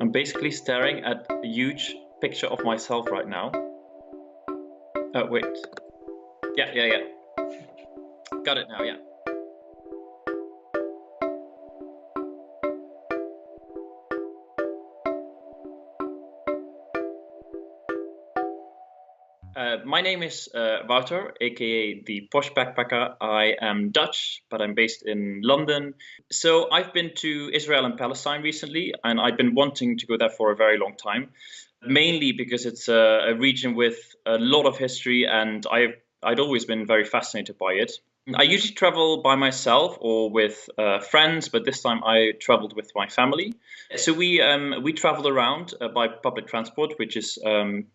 I'm basically staring at a huge picture of myself right now. Oh, wait. Yeah. Got it now, yeah. My name is Wouter, aka the Posh Backpacker. I am Dutch, but I'm based in London. So I've been to Israel and Palestine recently, and I've been wanting to go there for a very long time, mainly because it's a region with a lot of history, and I'd always been very fascinated by it. I usually travel by myself or with friends, but this time I traveled with my family. So we traveled around by public transport, which is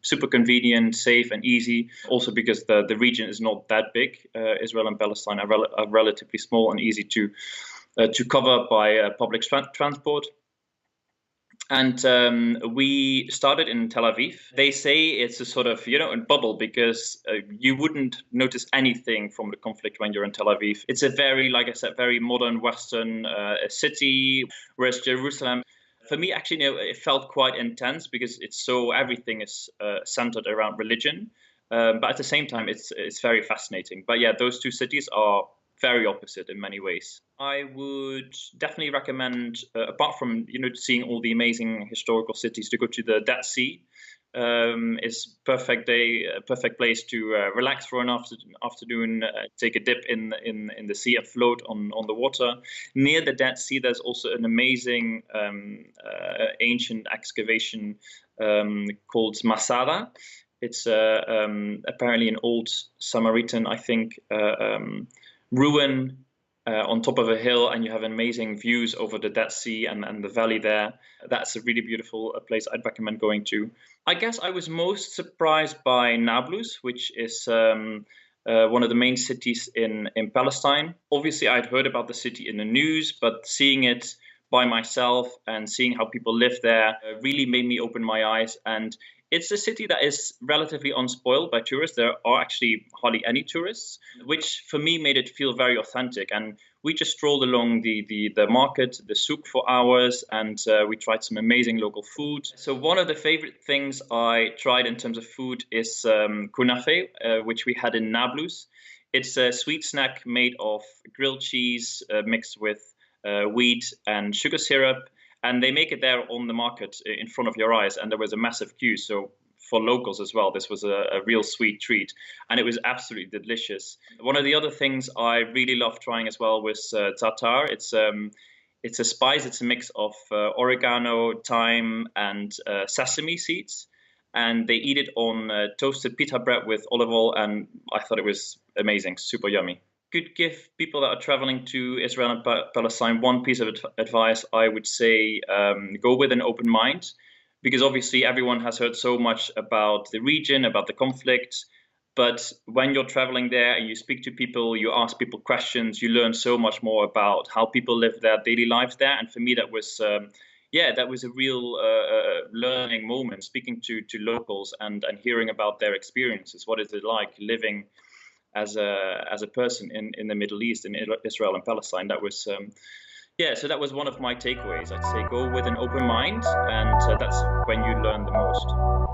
super convenient, safe, and easy. Also because the region is not that big. Israel and Palestine are relatively small and easy to cover by public transport. And we started in Tel Aviv. They say it's a sort of, a bubble because you wouldn't notice anything from the conflict when you're in Tel Aviv. It's a very, like I said, very modern Western city, whereas Jerusalem, for me, actually, it felt quite intense because everything is centered around religion. But at the same time, it's very fascinating. But yeah, those two cities are very opposite in many ways. I would definitely recommend, apart from seeing all the amazing historical cities, to go to the Dead Sea. It's perfect place to relax for an afternoon, take a dip in the sea and float on the water. Near the Dead Sea, there's also an amazing ancient excavation called Masada. It's apparently an old Samaritan, I think, ruin on top of a hill, and you have amazing views over the Dead Sea and the valley there. That's a really beautiful place I'd recommend going to. I guess I was most surprised by Nablus, which is one of the main cities in Palestine. Obviously, I'd heard about the city in the news, but seeing it by myself and seeing how people live there really made me open my eyes. And it's a city that is relatively unspoiled by tourists. There are actually hardly any tourists, which for me made it feel very authentic. And we just strolled along the market, the souk, for hours, and we tried some amazing local food. So one of the favorite things I tried in terms of food is kunafe, which we had in Nablus. It's a sweet snack made of grilled cheese mixed with wheat and sugar syrup. And they make it there on the market in front of your eyes. And there was a massive queue. So for locals as well, this was a real sweet treat. And it was absolutely delicious. One of the other things I really loved trying as well was tartar. It's a spice. It's a mix of oregano, thyme, and sesame seeds. And they eat it on toasted pita bread with olive oil. And I thought it was amazing, super yummy. Could give people that are traveling to Israel and Palestine one piece of advice, I would say go with an open mind, because obviously everyone has heard so much about the region, about the conflict. But when you're traveling there and you speak to people, you ask people questions, you learn so much more about how people live their daily lives there. And for me, that was a real learning moment, speaking to locals and hearing about their experiences. What is it like living as a person in the Middle East, in Israel and Palestine? That was so that was one of my takeaways. I'd say go with an open mind, and that's when you learn the most.